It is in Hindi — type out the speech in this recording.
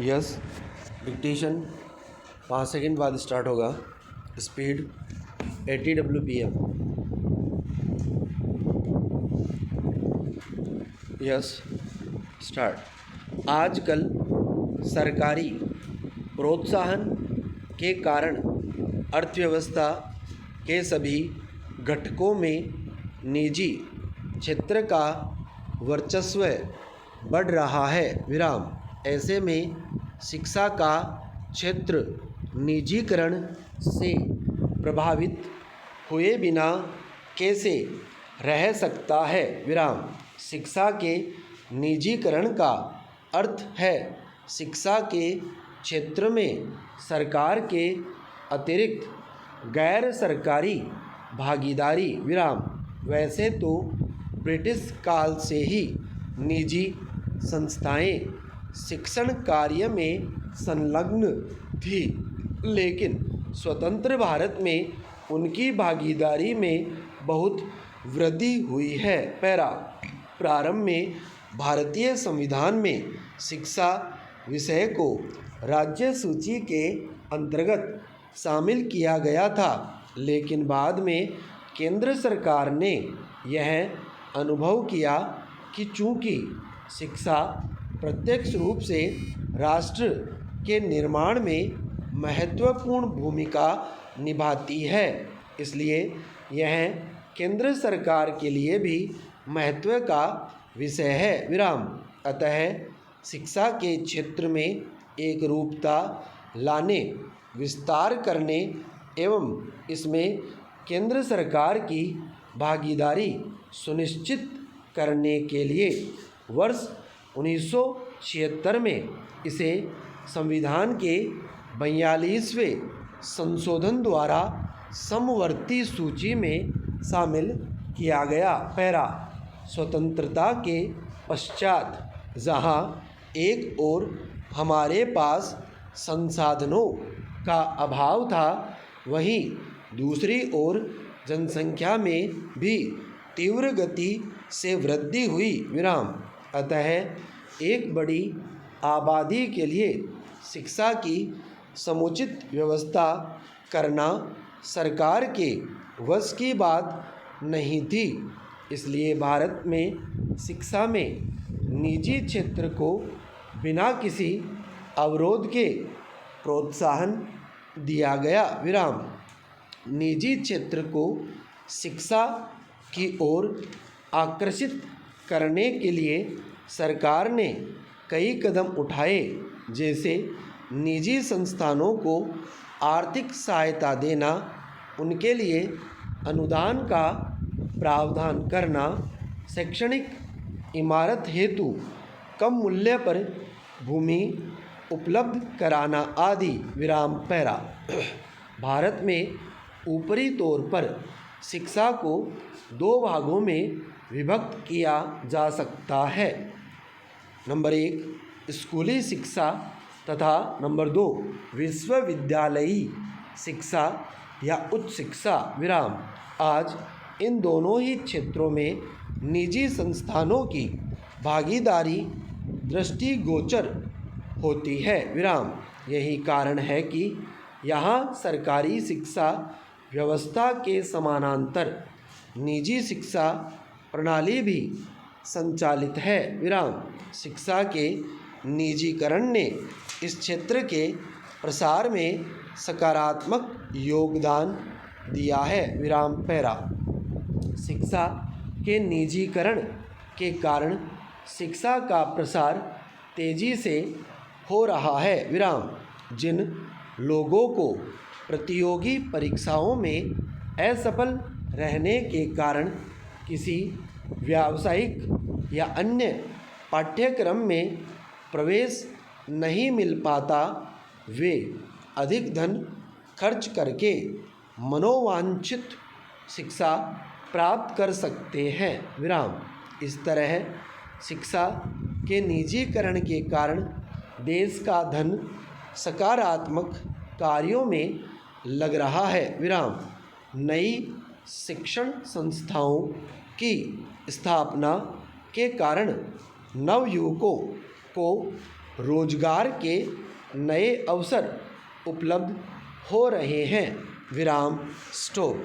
यस, डिक्टेशन 5 सेकंड बाद स्टार्ट होगा। Speed 80 WPM। Yes, start. आजकल सरकारी प्रोत्साहन के कारण अर्थव्यवस्था के सभी घटकों में निजी क्षेत्र का वर्चस्व बढ़ रहा है। विराम। ऐसे में शिक्षा का क्षेत्र निजीकरण से प्रभावित हुए बिना कैसे रह सकता है? विराम। शिक्षा के निजीकरण का अर्थ है शिक्षा के क्षेत्र में सरकार के अतिरिक्त गैर सरकारी भागीदारी। विराम। वैसे तो ब्रिटिश काल से ही निजी संस्थाएं शिक्षण कार्य में संलग्न थी, लेकिन स्वतंत्र भारत में उनकी भागीदारी में बहुत वृद्धि हुई है। पैरा। प्रारंभ में भारतीय संविधान में शिक्षा विषय को राज्य सूची के अंतर्गत शामिल किया गया था, लेकिन बाद में केंद्र सरकार ने यह अनुभव किया कि चूंकि शिक्षा प्रत्यक्ष रूप से राष्ट्र के निर्माण में महत्वपूर्ण भूमिका निभाती है, इसलिए यह केंद्र सरकार के लिए भी महत्व का विषय है। विराम। अतः शिक्षा के क्षेत्र में एक रूपता लाने, विस्तार करने एवं इसमें केंद्र सरकार की भागीदारी सुनिश्चित करने के लिए वर्ष 1976 में इसे संविधान के 42वें संशोधन द्वारा समवर्ती सूची में शामिल किया गया। पैरा। स्वतंत्रता के पश्चात जहां एक ओर हमारे पास संसाधनों का अभाव था, वहीं दूसरी ओर जनसंख्या में भी तीव्र गति से वृद्धि हुई। विराम। अतः एक बड़ी आबादी के लिए शिक्षा की समुचित व्यवस्था करना सरकार के वश की बात नहीं थी, इसलिए भारत में शिक्षा में निजी क्षेत्र को बिना किसी अवरोध के प्रोत्साहन दिया गया। विराम। निजी क्षेत्र को शिक्षा की ओर आकर्षित करने के लिए सरकार ने कई कदम उठाए, जैसे निजी संस्थानों को आर्थिक सहायता देना, उनके लिए अनुदान का प्रावधान करना, शैक्षणिक इमारत हेतु कम मूल्य पर भूमि उपलब्ध कराना आदि। विराम। पैरा। भारत में ऊपरी तौर पर शिक्षा को दो भागों में विभक्त किया जा सकता है। नंबर 1 स्कूली शिक्षा तथा नंबर 2 विश्वविद्यालयी शिक्षा या उच्च शिक्षा। विराम। आज इन दोनों ही क्षेत्रों में निजी संस्थानों की भागीदारी दृष्टिगोचर होती है। विराम। यही कारण है कि यहाँ सरकारी शिक्षा व्यवस्था के समानांतर निजी शिक्षा प्रणाली भी संचालित है। विराम। शिक्षा के निजीकरण ने इस क्षेत्र के प्रसार में सकारात्मक योगदान दिया है। विराम। पैरा। शिक्षा के निजीकरण के कारण शिक्षा का प्रसार तेजी से हो रहा है। विराम। जिन लोगों को प्रतियोगी परीक्षाओं में असफल रहने के कारण किसी व्यावसायिक या अन्य पाठ्यक्रम में प्रवेश नहीं मिल पाता, वे अधिक धन खर्च करके मनोवांछित शिक्षा प्राप्त कर सकते हैं। विराम। इस तरह शिक्षा के निजीकरण के कारण देश का धन सकारात्मक कार्यों में लग रहा है। विराम। नई शिक्षण संस्थाओं की स्थापना के कारण नवयुवकों को रोजगार के नए अवसर उपलब्ध हो रहे हैं। विराम स्टॉप।